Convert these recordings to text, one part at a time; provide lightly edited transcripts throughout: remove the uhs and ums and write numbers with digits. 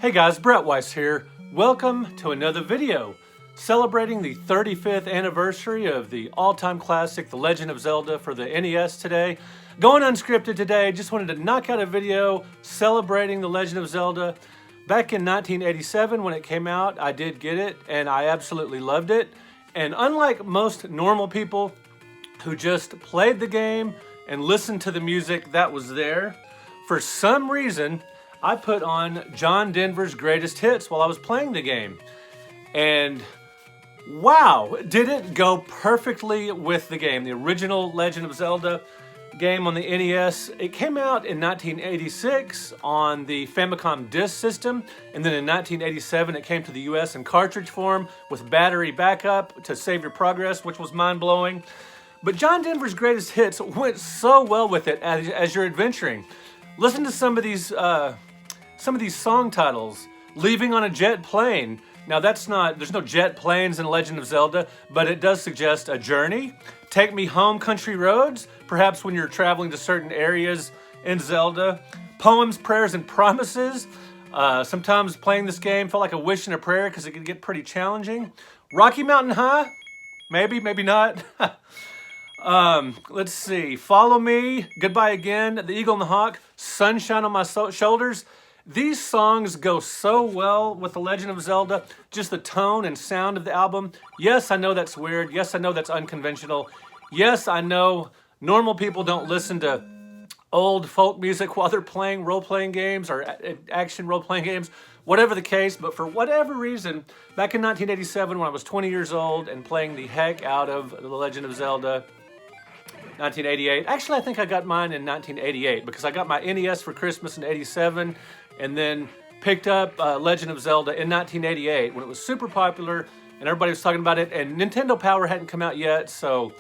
Hey guys, Brett Weiss here. Welcome to another video celebrating the 35th anniversary of the all-time classic, The Legend of Zelda for the NES today. Going unscripted today, just wanted to knock out a video celebrating The Legend of Zelda. Back in 1987 when it came out, I did get it and I absolutely loved it. And unlike most normal people who just played the game and listened to the music that was there, for some reason, I put on John Denver's greatest hits while I was playing the game. And wow, did it go perfectly with the game. The original Legend of Zelda game on the NES, it came out in 1986 on the Famicom Disc System, and then in 1987 it came to the US in cartridge form with battery backup to save your progress, which was mind-blowing. But John Denver's greatest hits went so well with it as you're adventuring. Listen to some of these song titles. Leaving on a Jet Plane. Now there's no jet planes in Legend of Zelda, but it does suggest a journey. Take Me Home, Country Roads, perhaps when you're traveling to certain areas in Zelda. Poems, Prayers, and Promises. Sometimes playing this game felt like a wish and a prayer because it could get pretty challenging. Rocky Mountain High? Maybe, maybe not. Let's see. Follow Me, Goodbye Again, The Eagle and the Hawk, Sunshine on My Shoulders. These songs go so well with The Legend of Zelda, just the tone and sound of the album. Yes, I know that's weird. Yes, I know that's unconventional. Yes, I know normal people don't listen to old folk music while they're playing role-playing games or action role-playing games, whatever the case. But for whatever reason, back in 1987 when I was 20 years old and playing the heck out of The Legend of Zelda, 1988. Actually, I think I got mine in 1988 because I got my NES for Christmas in 87 and then picked up Legend of Zelda in 1988 when it was super popular and everybody was talking about it, and Nintendo Power hadn't come out yet, so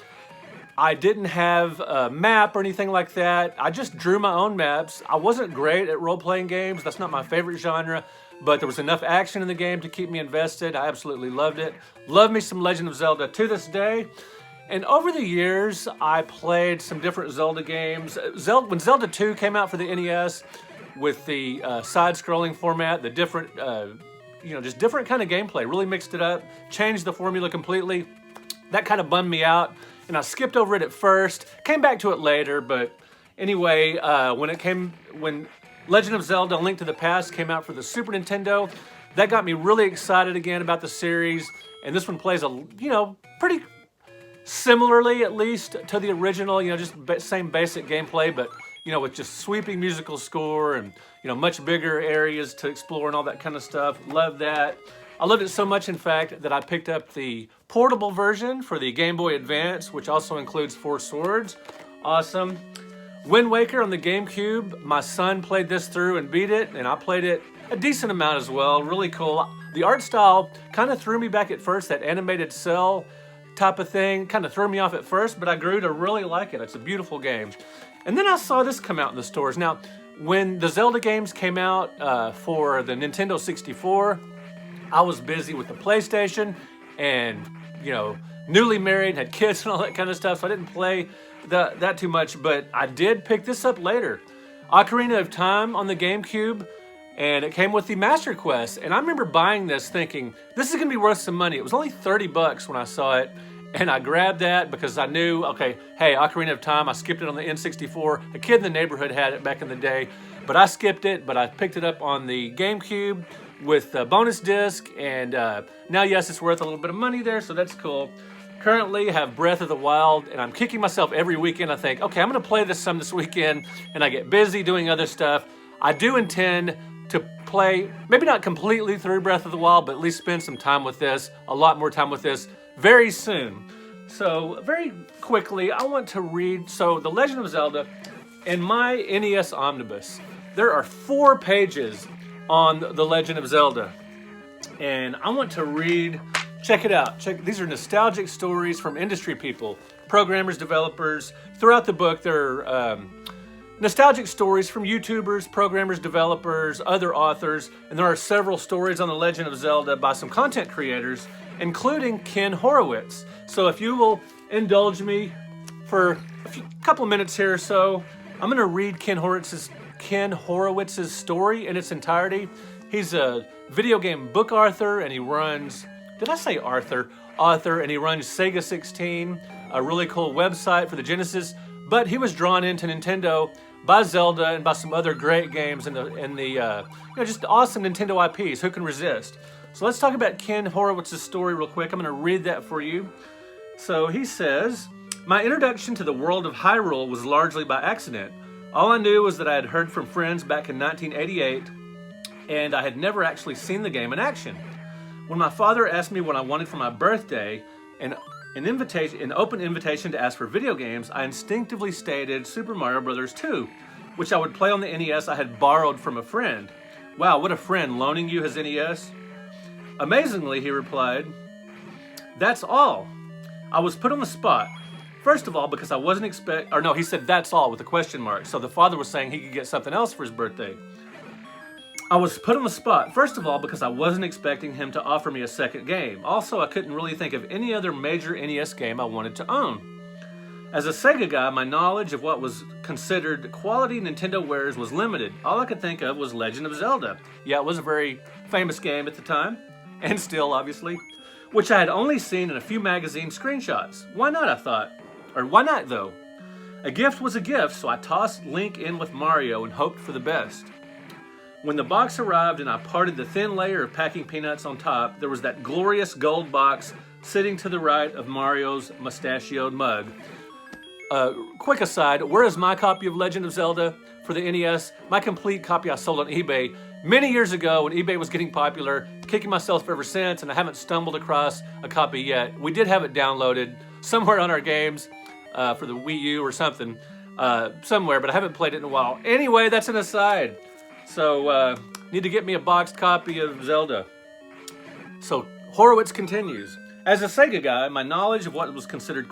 I didn't have a map or anything like that. I just drew my own maps. I wasn't great at role-playing games. That's not my favorite genre, but there was enough action in the game to keep me invested. I absolutely loved it. Love me some Legend of Zelda to this day. And over the years, I played some different Zelda games. When Zelda 2 came out for the NES with the side-scrolling format, the different, just different kind of gameplay, really mixed it up, changed the formula completely. That kind of bummed me out, and I skipped over it at first, came back to it later, but anyway, when Legend of Zelda: A Link to the Past came out for the Super Nintendo, that got me really excited again about the series, and this one plays pretty similarly, at least, to the original, just same basic gameplay, but, with just sweeping musical score and, much bigger areas to explore and all that kind of stuff. Love that. I loved it so much, in fact, that I picked up the portable version for the Game Boy Advance, which also includes 4 swords. Awesome. Wind Waker on the Gamecube. My son played this through and beat it, and I played it a decent amount as well. Really cool. The art style kind of threw me back at first, that animated cell type of thing. Kind of threw me off at first, but I grew to really like it. It's a beautiful game. And then I saw this come out in the stores. Now, when the Zelda games came out for the Nintendo 64, I was busy with the PlayStation and, newly married, had kids and all that kind of stuff, so I didn't play that too much, but I did pick this up later. Ocarina of Time on the GameCube, and it came with the Master Quest, and I remember buying this thinking, this is going to be worth some money. It was only 30 bucks when I saw it, and I grabbed that because I knew, okay, hey, Ocarina of Time, I skipped it on the N64. A kid in the neighborhood had it back in the day, but I skipped it, but I picked it up on the GameCube with a bonus disc, and now, yes, it's worth a little bit of money there, so that's cool. Currently have Breath of the Wild, and I'm kicking myself every weekend. I think, okay, I'm going to play this some this weekend, and I get busy doing other stuff. I do intend to play, maybe not completely through Breath of the Wild, but at least spend some time with this, a lot more time with this, very soon. So, very quickly, I want to read, The Legend of Zelda, in my NES Omnibus, there are 4 pages on The Legend of Zelda, and I want to read, check it out. These are nostalgic stories from industry people, programmers, developers. Throughout the book, there are nostalgic stories from YouTubers, programmers, developers, other authors, and there are several stories on The Legend of Zelda by some content creators, including Ken Horowitz. So if you will indulge me for a couple of minutes here or so, I'm going to read Ken Horowitz's story in its entirety. He's a video game book author, and he runs, did I say Arthur? Author, and he runs Sega 16, a really cool website for the Genesis. But he was drawn into Nintendo by Zelda and by some other great games in the just awesome Nintendo IPs. Who can resist? So let's talk about Ken Horowitz's story real quick. I'm going to read that for you. So he says, my introduction to the world of Hyrule was largely by accident. All I knew was that I had heard from friends back in 1988, and I had never actually seen the game in action. When my father asked me what I wanted for my birthday, an open invitation to ask for video games, I instinctively stated Super Mario Bros. 2, which I would play on the NES I had borrowed from a friend. Wow, what a friend, loaning you his NES? Amazingly, he replied, that's all. I was put on the spot. First of all, because I wasn't he said that's all with a question mark. So the father was saying he could get something else for his birthday. I was put on the spot, first of all, because I wasn't expecting him to offer me a second game. Also, I couldn't really think of any other major NES game I wanted to own. As a Sega guy, my knowledge of what was considered quality Nintendo wares was limited. All I could think of was Legend of Zelda. Yeah, it was a very famous game at the time, and still, obviously, which I had only seen in a few magazine screenshots. Why not, I thought? Or why not, though? A gift was a gift, so I tossed Link in with Mario and hoped for the best. When the box arrived and I parted the thin layer of packing peanuts on top, there was that glorious gold box sitting to the right of Mario's mustachioed mug. Quick aside, where is my copy of Legend of Zelda for the NES? My complete copy I sold on eBay many years ago when eBay was getting popular, kicking myself ever since, and I haven't stumbled across a copy yet. We did have it downloaded somewhere on our games for the Wii U or something, somewhere, but I haven't played it in a while. Anyway, that's an aside. So, need to get me a boxed copy of Zelda. So, Horowitz continues. As a Sega guy, my knowledge of what was considered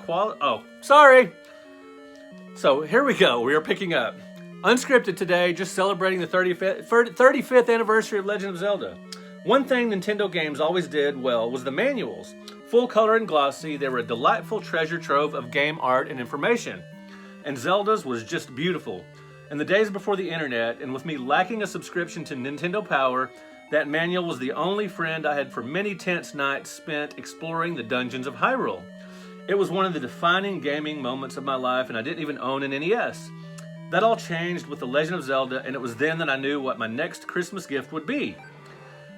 So, here we go. We are picking up. Unscripted today, just celebrating the 35th anniversary of Legend of Zelda. One thing Nintendo games always did well was the manuals. Full color and glossy, they were a delightful treasure trove of game art and information. And Zelda's was just beautiful. In the days before the internet, and with me lacking a subscription to Nintendo Power, that manual was the only friend I had for many tense nights spent exploring the dungeons of Hyrule. It was one of the defining gaming moments of my life, and I didn't even own an NES. That all changed with The Legend of Zelda, and it was then that I knew what my next Christmas gift would be.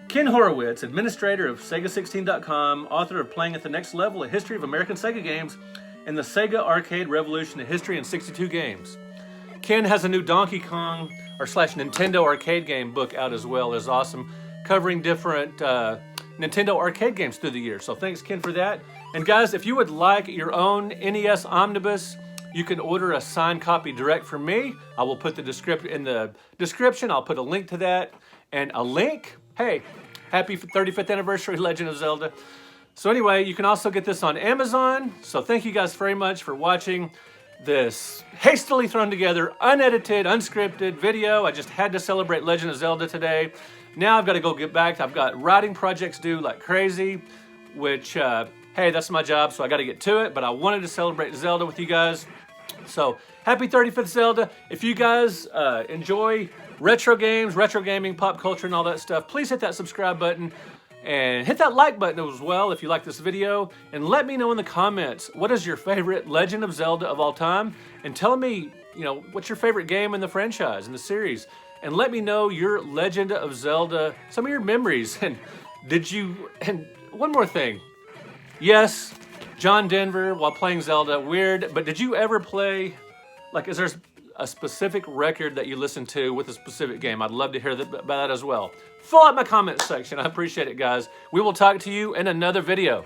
Ken Horowitz, administrator of Sega16.com, author of Playing at the Next Level, A History of American Sega Games, and the Sega Arcade Revolution, A History in 62 Games. Ken has a new Donkey Kong Nintendo arcade game book out as well. It's awesome, covering different Nintendo arcade games through the years. So thanks, Ken, for that. And guys, if you would like your own NES Omnibus, you can order a signed copy direct from me. I will put in the description. I'll put a link to that and a link. Hey, happy 35th anniversary, Legend of Zelda. So anyway, you can also get this on Amazon. So thank you guys very much for watching this hastily thrown together, unedited, unscripted video. I just had to celebrate Legend of Zelda today. Now I've got to go get back. I've got writing projects due like crazy, which, hey, that's my job, so I got to get to it. But I wanted to celebrate Zelda with you guys. So happy 35th Zelda. If you guys enjoy retro games, retro gaming, pop culture, and all that stuff, please hit that subscribe button. And hit that like button as well if you like this video. And let me know in the comments, what is your favorite Legend of Zelda of all time? And tell me, what's your favorite game in the franchise, in the series? And let me know your Legend of Zelda, some of your memories. And one more thing. Yes, John Denver while playing Zelda, weird, but did you ever play, is there a specific record that you listen to with a specific game? I'd love to hear about that as well. Fill out my comment section. I appreciate it, guys. We will talk to you in another video.